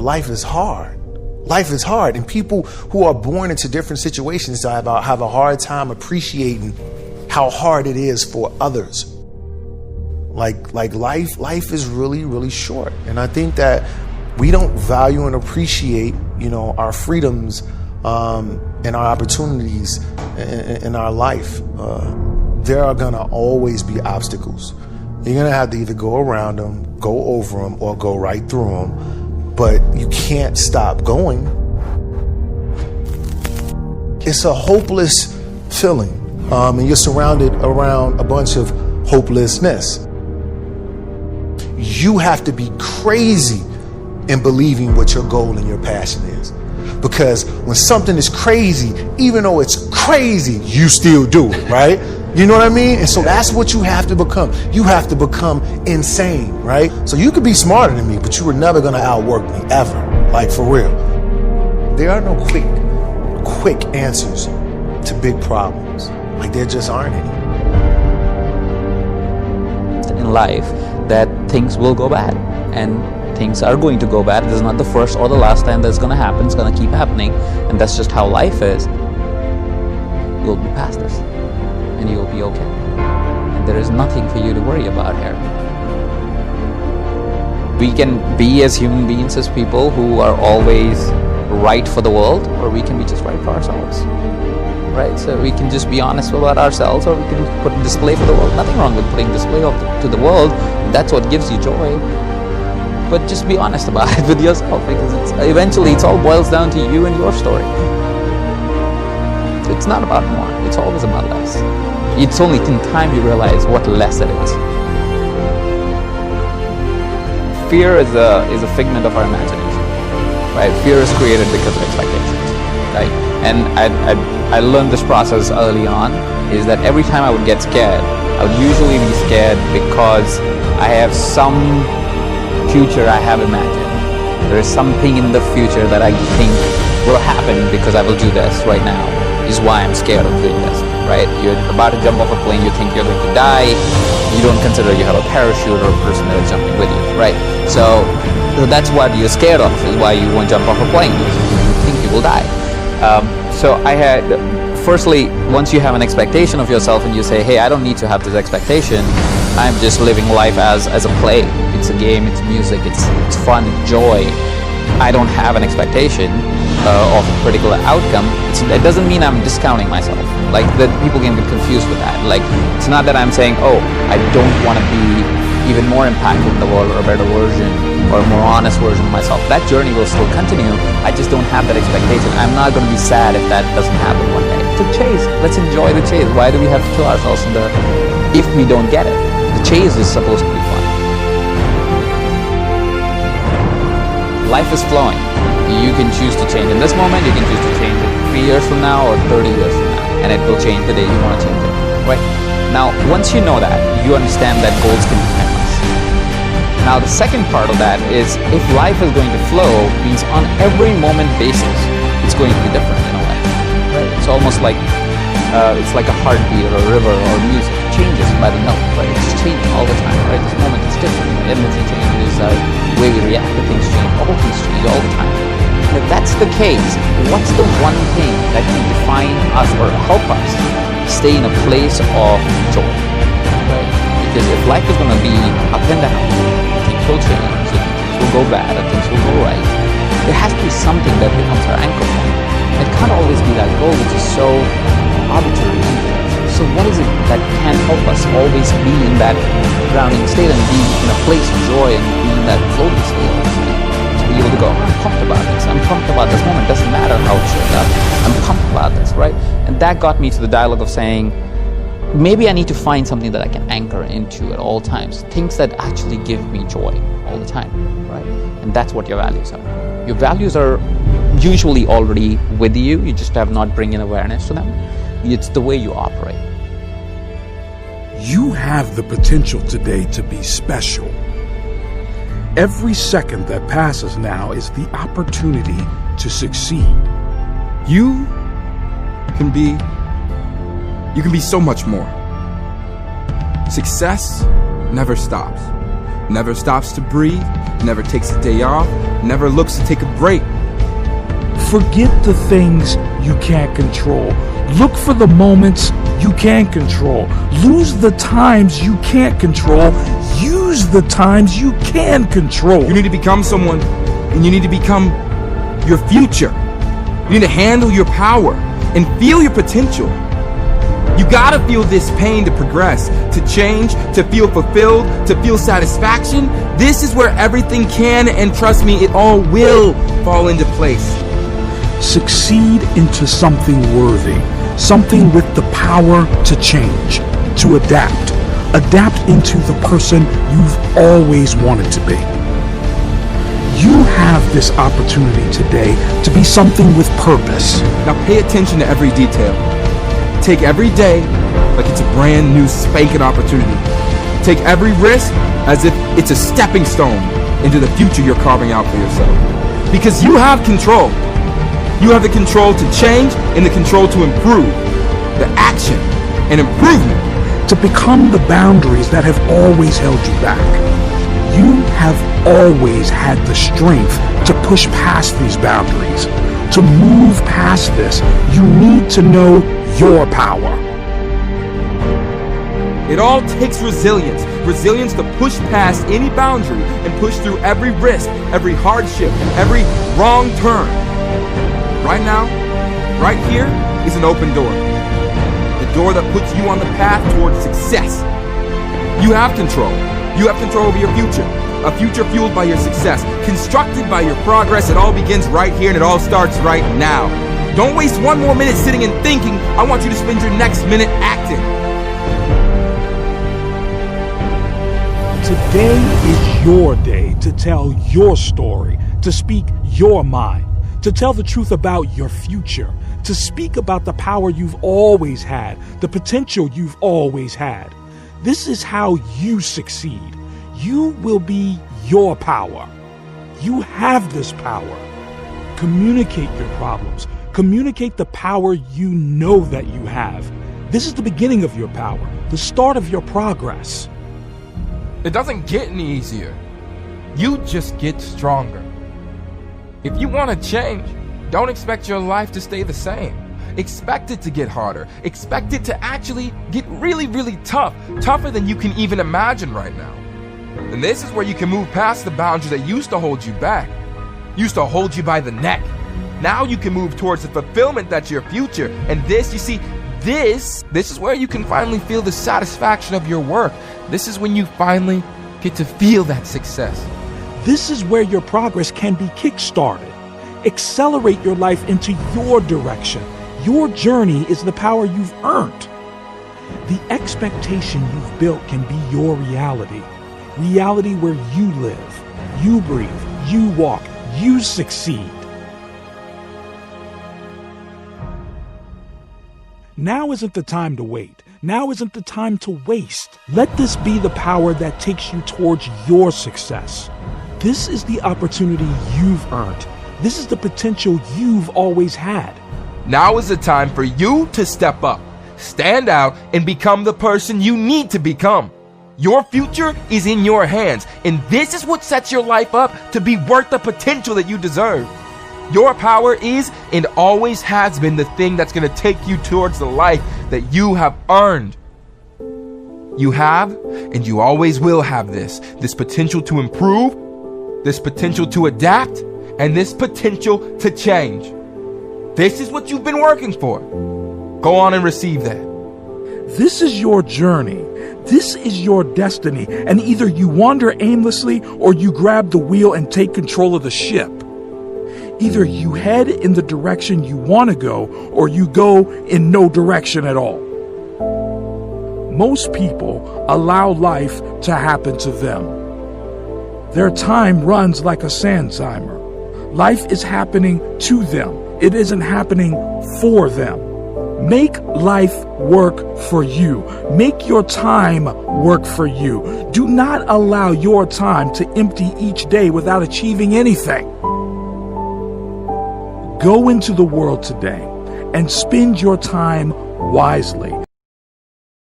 life is hard. Life is hard, and people who are born into different situations have a hard time appreciating how hard it is for others. Like life is really, really short. And I think that we don't value and appreciate, our freedoms and our opportunities in our life. There are gonna always be obstacles. You're gonna have to either go around them, go over them, or go right through them. But you can't stop going. It's a hopeless feeling, and you're surrounded around a bunch of hopelessness. You have to be crazy in believing what your goal and your passion is. Because when something is crazy, even though it's crazy, you still do it, right? You know what I mean? And so that's what you have to become. You have to become insane, right? So you could be smarter than me, but you were never gonna outwork me, ever. Like, for real. There are no quick answers to big problems. Like, there just aren't any. In life, that things will go bad, and things are going to go bad. This is not the first or the last time that's going to happen. It's going to keep happening, and that's just how life is. You'll be past this, and you'll be okay. And there is nothing for you to worry about here. We can be, as human beings, as people who are always right for the world, or we can be just right for ourselves. Right? So we can just be honest about ourselves, or we can put a display for the world. Nothing wrong with putting display to the world. That's what gives you joy. But just be honest about it with yourself, because eventually it all boils down to you and your story. It's not about more. It's always about less. It's only in time you realize what less it is. Fear is a figment of our imagination. Right? Fear is created because of expectations. Right? And I learned this process early on, is that every time I would get scared, I would usually be scared because I have some future I have imagined. There is something in the future that I think will happen because I will do this right now, is why I'm scared of doing this, right? You're about to jump off a plane, you think you're going to die, you don't consider you have a parachute or a person that is jumping with you, right? So that's what you're scared of, is why you won't jump off a plane, because you think you will die. So I had, firstly, once you have an expectation of yourself and you say, hey, I don't need to have this expectation, I'm just living life as a play. It's a game, it's music, it's fun, it's joy. I don't have an expectation of a particular outcome. It doesn't mean I'm discounting myself. Like, that people can get confused with that. Like, it's not that I'm saying, oh, I don't want to be even more impactful in the world, or a better version, or a more honest version of myself. That journey will still continue. I just don't have that expectation. I'm not going to be sad if that doesn't happen one day. It's a chase. Let's enjoy the chase. Why do we have to kill ourselves if we don't get it? The chase is supposed to be fun. Life is flowing. You can choose to change in this moment. You can choose to change it 3 years from now or 30 years from now, and it will change the day you want to change it. Right? Now, once you know that, you understand that goals can be timeless. Now, the second part of that is, if life is going to flow, means on every moment basis, it's going to be different in a way. Right? It's almost like it's like a heartbeat or a river or music. It changes by the note, right? It's changing all the time, right? This moment is different. Everything changes. The way we react to things change. All things change all the time. And if that's the case, what's the one thing that can define us or help us stay in a place of joy? Right? Because if life is going to be up and down, things will change, things will go bad, and things will go right, there has to be something that becomes our anchor point. It can't always be that goal, which is so arbitrary. So what is it that can help us always be in that grounding state and be in a place of joy and be in that floating state? To be able to go, I'm pumped about this. I'm pumped about this moment. Doesn't matter how it shows up. I'm pumped about this, right? And that got me to the dialogue of saying, maybe I need to find something that I can anchor into at all times. Things that actually give me joy all the time, right? And that's what your values are. Your values are usually already with you. You just have not bring in awareness to them. It's the way you operate. You have the potential today to be special. Every second that passes now is the opportunity to succeed. You can be so much more. Success never stops. never stops to breathe, never takes a day off, never looks to take a break. Forget the things you can't control. Look for the moments you can control. Lose the times you can't control. Use the times you can control. You need to become someone, and you need to become your future. You need to handle your power and feel your potential. You gotta feel this pain to progress, to change, to feel fulfilled, to feel satisfaction. This is where everything can, and trust me, it all will fall into place. Succeed into something worthy, something with the power to change, to adapt. Adapt into the person you've always wanted to be. You have this opportunity today to be something with purpose. Now pay attention to every detail. Take every day like it's a brand new spanking opportunity. Take every risk as if it's a stepping stone into the future you're carving out for yourself. Because you have control. You have the control to change and the control to improve. The action and improvement. To become the boundaries that have always held you back. You have always had the strength to push past these boundaries. To move past this, you need to know your power. It all takes resilience. Resilience to push past any boundary and push through every risk, every hardship, every wrong turn. Right now, right here, is an open door. The door that puts you on the path towards success. You have control. You have control over your future. A future fueled by your success, constructed by your progress. It all begins right here and it all starts right now. Don't waste one more minute sitting and thinking. I want you to spend your next minute acting. Today is your day to tell your story, to speak your mind, to tell the truth about your future, to speak about the power you've always had, the potential you've always had. This is how you succeed. You will be your power. You have this power. Communicate your problems. Communicate the power you know that you have. This is the beginning of your power, the start of your progress. It doesn't get any easier. You just get stronger. If you want to change, don't expect your life to stay the same. Expect it to get harder. Expect it to actually get really, really tough. Tougher than you can even imagine right now. And this is where you can move past the boundaries that used to hold you back. Used to hold you by the neck. Now you can move towards the fulfillment that's your future. And this, you see, this is where you can finally feel the satisfaction of your work. This is when you finally get to feel that success. This is where your progress can be kick-started. Accelerate your life into your direction. Your journey is the power you've earned. The expectation you've built can be your reality. Reality where you live, you breathe, you walk, you succeed. Now isn't the time to wait. Now isn't the time to waste. Let this be the power that takes you towards your success. This is the opportunity you've earned. This is the potential you've always had. Now is the time for you to step up, stand out, and become the person you need to become. Your future is in your hands, and this is what sets your life up to be worth the potential that you deserve. Your power is and always has been the thing that's going to take you towards the life that you have earned. You have, and you always will have this potential to improve, this potential to adapt, and this potential to change. This is what you've been working for. Go on and receive that. This is your journey. This is your destiny. And either you wander aimlessly or you grab the wheel and take control of the ship. Either you head in the direction you want to go or you go in no direction at all. Most people allow life to happen to them. Their time runs like a sand timer. Life is happening to them. It isn't happening for them. Make life work for you. Make your time work for you. Do not allow your time to empty each day without achieving anything. Go into the world today and spend your time wisely.